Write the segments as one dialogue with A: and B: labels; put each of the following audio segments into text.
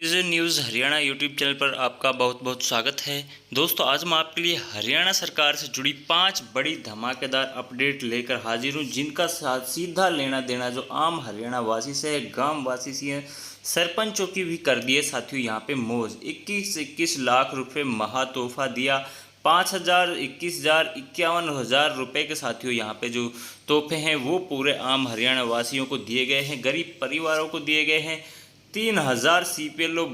A: Citizen news Haryana YouTube channel पर आपका बहुत बहुत स्वागत है। दोस्तों, आज मैं आपके लिए हरियाणा सरकार से जुड़ी 5 बड़ी धमाकेदार अपडेट लेकर हाजिर हूं, जिनका सीधा लेना देना जो आम हरियाणा वासी से है, गांव वासी से है। सरपंचों की भी कर दिए साथियों यहाँ पे मौज। 21 लाख रुपए महा तोहफा दिया। 5,000, 21,000, 51,000 रुपये के साथियों यहाँ पे जो तोहफे हैं वो पूरे आम हरियाणा वासियों को दिए गए हैं, गरीब परिवारों को दिए गए हैं। 3,000 CPLO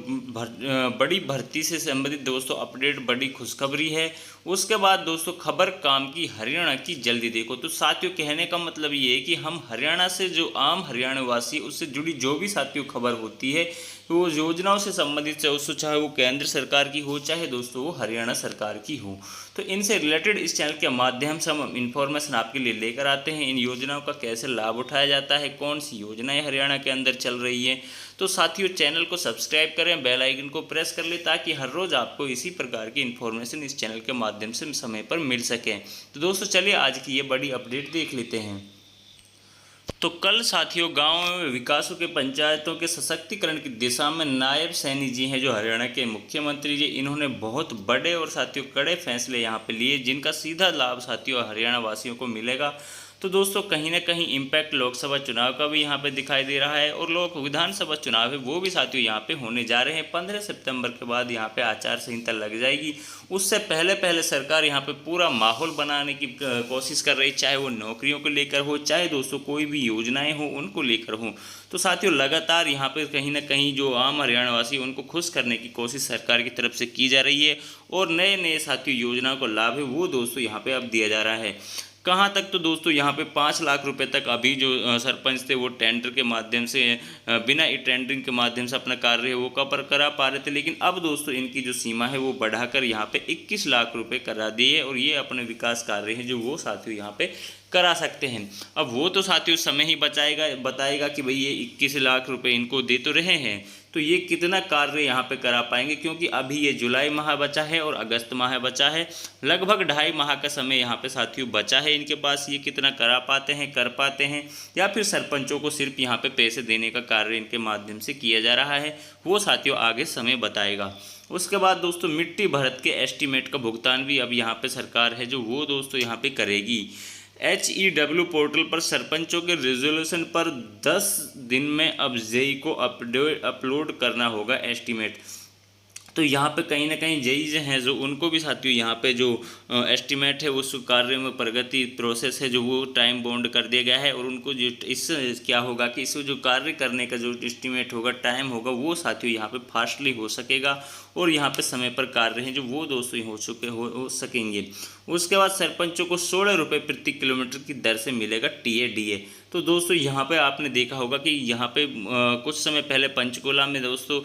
A: बड़ी भर्ती से संबंधित दोस्तों अपडेट, बड़ी खुशखबरी है। उसके बाद दोस्तों खबर काम की, हरियाणा की जल्दी देखो। तो साथियों, कहने का मतलब ये है कि हम हरियाणा से जो आम हरियाणा वासी उससे जुड़ी जो भी साथियों खबर होती है तो वो योजनाओं से संबंधित चाहे वो केंद्र सरकार की हो, चाहे दोस्तों वो हरियाणा सरकार की हो, तो इनसे रिलेटेड इस चैनल के माध्यम से हम इन्फॉर्मेशन आपके लिए लेकर आते हैं। इन योजनाओं का कैसे लाभ उठाया जाता है, कौन सी योजनाएं हरियाणा के अंदर चल रही है। तो साथियों, चैनल को सब्सक्राइब करें, बेल आइकन को प्रेस कर लें, ताकि हर रोज़ आपको इसी प्रकार की इन्फॉर्मेशन इस चैनल के माध्यम से समय पर मिल सके। तो दोस्तों चलिए आज की ये बड़ी अपडेट देख लेते हैं। तो कल साथियों, गांव में विकासों के पंचायतों के सशक्तिकरण की दिशा में नायब सैनी जी हैं जो हरियाणा के मुख्यमंत्री जी, इन्होंने बहुत बड़े और साथियों कड़े फैसले यहां पे लिए, जिनका सीधा लाभ साथियों हरियाणा वासियों को मिलेगा। तो दोस्तों कहीं ना कहीं इम्पैक्ट लोकसभा चुनाव का भी यहाँ पे दिखाई दे रहा है, और लोक विधानसभा चुनाव है वो भी साथियों यहाँ पे होने जा रहे हैं। 15 सितंबर के बाद यहाँ पे आचार संहिता लग जाएगी। उससे पहले पहले सरकार यहाँ पे पूरा माहौल बनाने की कोशिश कर रही, चाहे वो नौकरियों को लेकर हो, चाहे दोस्तों कोई भी योजनाएं हो उनको लेकर हो। तो साथियों लगातार यहाँ पे कहीं ना कहीं जो आम हरियाणा वासी उनको खुश करने की कोशिश सरकार की तरफ से की जा रही है, और नए नए साथियों योजनाओं को लाभ है वो दोस्तों यहाँ पे अब दिया जा रहा है। कहाँ तक, तो दोस्तों यहाँ पे 5 लाख रुपए तक अभी जो सरपंच थे वो टेंडर के माध्यम से बिना टेंडरिंग के माध्यम से अपना कार्य है वो करा पा रहे थे, लेकिन अब दोस्तों इनकी जो सीमा है वो बढ़ाकर यहाँ पे 21 लाख रुपए करा दिए, और ये अपने विकास कार्य हैं जो वो साथियों यहाँ पे करा सकते हैं। अब वो तो साथियों समय ही बताएगा कि भाई ये 21 लाख रुपए इनको दे तो रहे हैं, तो ये कितना कार्य यहाँ पे करा पाएंगे, क्योंकि अभी ये जुलाई माह बचा है और अगस्त माह बचा है, लगभग 2.5 माह का समय यहाँ पे साथियों बचा है इनके पास। ये कितना करा पाते हैं, कर पाते हैं, या फिर सरपंचों को सिर्फ यहाँ पे पैसे देने का कार्य इनके माध्यम से किया जा रहा है, वो साथियों आगे समय बताएगा। उसके बाद दोस्तों मिट्टी भरत के एस्टीमेट का भुगतान भी अब यहाँ पे सरकार है जो वो दोस्तों यहाँ पे करेगी। HEW पोर्टल पर सरपंचों के रिजोल्यूशन पर 10 दिन में अब जेई को अपलोड करना होगा एस्टीमेट। तो यहाँ पे कहीं ना कहीं जेई जो हैं जो उनको भी साथियों यहाँ पे जो एस्टीमेट है उस कार्य में प्रगति प्रोसेस है जो वो टाइम बाउंड कर दिया गया है, और उनको जो इससे क्या होगा कि इसको जो कार्य करने का जो एस्टीमेट होगा, टाइम होगा, वो साथियों यहाँ पे फास्टली हो सकेगा, और यहाँ पे समय पर कार्य हैं जो वो दोस्तों हो सकेंगे। उसके बाद सरपंचों को 16 रुपये प्रति किलोमीटर की दर से मिलेगा TADA। तो दोस्तों यहाँ पे आपने देखा होगा कि यहाँ पे कुछ समय पहले पंचकुला में दोस्तों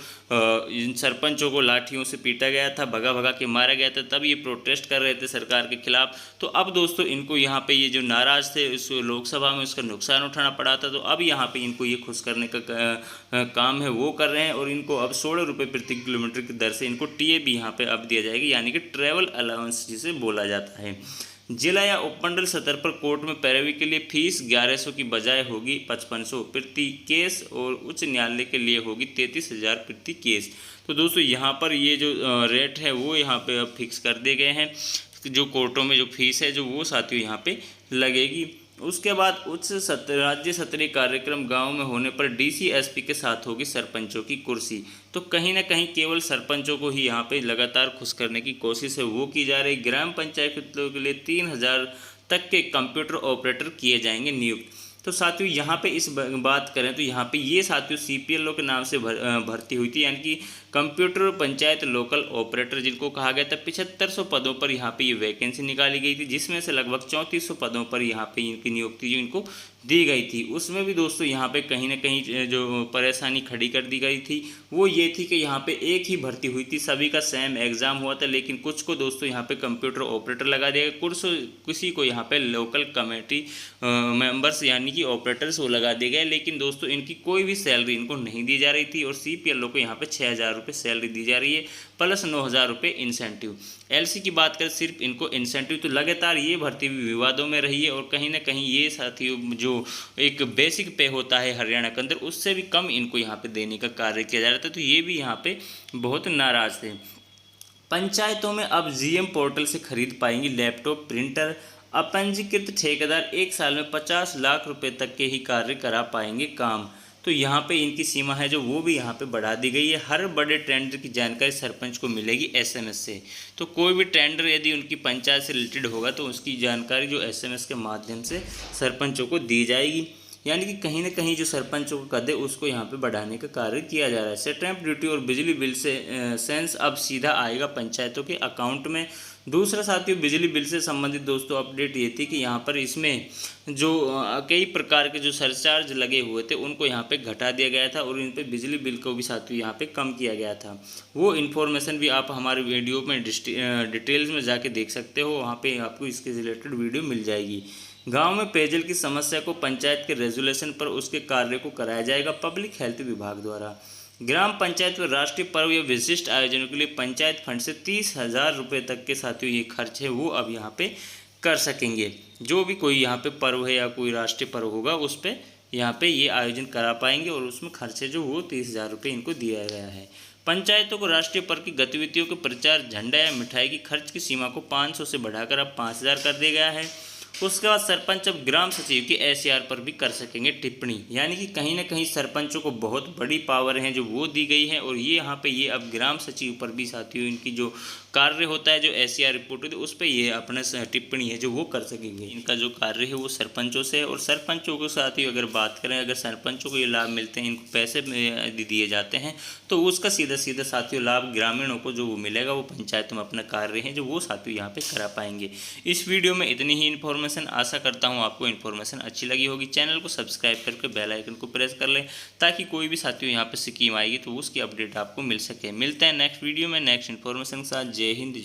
A: इन सरपंचों को लाठियों से पीटा गया था, भगा भगा के मारा गया था, तब ये प्रोटेस्ट कर रहे थे सरकार के खिलाफ। तो अब दोस्तों इनको यहाँ पे ये जो नाराज़ थे इस लोकसभा में उसका नुकसान उठाना पड़ा था, तो अब यहाँ पे इनको ये खुश करने का काम है वो कर रहे हैं, और इनको अब 16 रुपये प्रति किलोमीटर की दर से इनको TA भी यहाँ पे अब दिया जाएगी, यानी कि ट्रैवल अलाउंस जिसे बोला जाता है। जिला या उपमंडल स्तर पर कोर्ट में पैरवी के लिए फीस 1100 की बजाय होगी 5500 प्रति केस, और उच्च न्यायालय के लिए होगी 33,000 प्रति केस। तो दोस्तों यहाँ पर ये जो रेट है वो यहाँ पे अब फिक्स कर दिए गए हैं, जो कोर्टों में जो फीस है जो वो साथियों यहाँ पे लगेगी। उसके बाद राज्य स्तरीय कार्यक्रम गांव में होने पर DC SP के साथ होगी सरपंचों की कुर्सी। तो कहीं ना कहीं केवल सरपंचों को ही यहाँ पे लगातार खुश करने की कोशिश है वो की जा रही। ग्राम पंचायतों के लिए 3,000 तक के कंप्यूटर ऑपरेटर किए जाएंगे नियुक्त। तो साथियों यहाँ पे इस बात करें तो यहाँ पे ये साथियों CPLO के नाम से भर्ती हुई थी, यानी कि कंप्यूटर पंचायत लोकल ऑपरेटर जिनको कहा गया था। 7500 पदों पर यहाँ पे ये वैकेंसी निकाली गई थी, जिसमें से लगभग 3400 पदों पर यहाँ पे इनकी नियुक्ति जो इनको दी गई थी। उसमें भी दोस्तों यहाँ पे कहीं ना कहीं जो परेशानी खड़ी कर दी गई थी वो ये थी कि यहाँ पे एक ही भर्ती हुई थी, सभी का सेम एग्ज़ाम हुआ था, लेकिन कुछ को दोस्तों यहाँ पे कंप्यूटर ऑपरेटर लगा दिया गया, किसी को यहाँ पे लोकल कमेटी मेंबर्स यानी कि ऑपरेटर्स वो लगा दिए गए, लेकिन दोस्तों इनकी कोई भी सैलरी इनको नहीं दी जा रही थी, और CPLO को यहाँ पे 6,000 रुपये सैलरी दी जा रही है, प्लस 9,000 रुपये इंसेंटिव। LC की बात करें सिर्फ इनको इंसेंटिव। तो लगातार ये भर्ती विवादों में रही है, और कहीं ना कहीं ये साथियों जो जो एक बेसिक पे होता है हरियाणा के अंदर, उससे भी कम इनको यहाँ पे देने का कार्य किया जा रहा था। तो ये भी यहाँ पे बहुत नाराज़ थे। पंचायतों में अब जीएम पोर्टल से खरीद पाएंगी लैपटॉप, प्रिंटर। अपंजीकृत ठेकेदार 1 साल में 50 लाख रुपए तक के ही कार्य करा पाएंगे काम। तो यहाँ पे इनकी सीमा है जो वो भी यहाँ पे बढ़ा दी गई है। हर बड़े टेंडर की जानकारी सरपंच को मिलेगी एसएमएस से। तो कोई भी टेंडर यदि उनकी पंचायत से रिलेटेड होगा तो उसकी जानकारी जो एसएमएस के माध्यम से सरपंचों को दी जाएगी। यानी कि कहीं ना कहीं जो सरपंचों का कद है उसको यहाँ पे बढ़ाने का कार्य किया जा रहा है। स्टैंप ड्यूटी और बिजली बिल से सेंस अब सीधा आएगा पंचायतों के अकाउंट में। दूसरा साथियों, बिजली बिल से संबंधित दोस्तों अपडेट ये थी कि यहाँ पर इसमें जो कई प्रकार के जो सरचार्ज लगे हुए थे उनको यहाँ पे घटा दिया गया था और इन पे बिजली बिल को भी साथियों यहाँ पे कम किया गया था। वो इन्फॉर्मेशन भी आप हमारे वीडियो में डिटेल्स में जाके देख सकते हो, वहाँ पे आपको इसके रिलेटेड वीडियो मिल जाएगी। गांव में पेयजल की समस्या को पंचायत के रेजुलेशन पर उसके कार्य को कराया जाएगा पब्लिक हेल्थ विभाग द्वारा। ग्राम पंचायत व राष्ट्रीय पर्व या विशिष्ट आयोजनों के लिए पंचायत फंड से 30,000 रुपये तक के साथियों ये खर्च है वो अब यहाँ पे कर सकेंगे। जो भी कोई यहाँ पे पर्व है या कोई राष्ट्रीय पर्व होगा उस पर यहाँ पे ये आयोजन करा पाएंगे और उसमें खर्चे जो वो 30,000 रुपये इनको दिया गया है। पंचायतों को राष्ट्रीय पर्व की गतिविधियों के प्रचार, झंडा या मिठाई की खर्च की सीमा को 500 से बढ़ाकर अब 5,000 कर दिया गया है। उसके बाद सरपंच अब ग्राम सचिव की एसआर पर भी कर सकेंगे टिप्पणी। यानी कि कहीं ना कहीं सरपंचों को बहुत बड़ी पावर है जो वो दी गई है और ये यहाँ पे ये अब ग्राम सचिव पर भी साथियों इनकी जो कार्य होता है, जो एसआर रिपोर्ट होती है उस पर ये अपना टिप्पणी है जो वो कर सकेंगे। इनका जो कार्य है वो सरपंचों से है और सरपंचों के साथ ही अगर बात करें, अगर सरपंचों को ये लाभ मिलते हैं, इनको पैसे दिए जाते हैं तो उसका सीधा सीधा साथियों लाभ ग्रामीणों को जो वो मिलेगा वो पंचायत में अपना कार्य है जो वो साथियों यहाँ पे करा पाएंगे। इस वीडियो में इतनी ही इन्फॉर्मेशन। आशा करता हूँ आपको इन्फॉर्मेशन अच्छी लगी होगी। चैनल को सब्सक्राइब करके बेल आइकन को प्रेस कर लें ताकि कोई भी साथियों यहाँ पे स्कीम आएगी तो उसकी अपडेट आपको मिल सके। मिलते हैं नेक्स्ट वीडियो में नेक्स्ट इन्फॉर्मेशन के साथ। जय हिंद, जय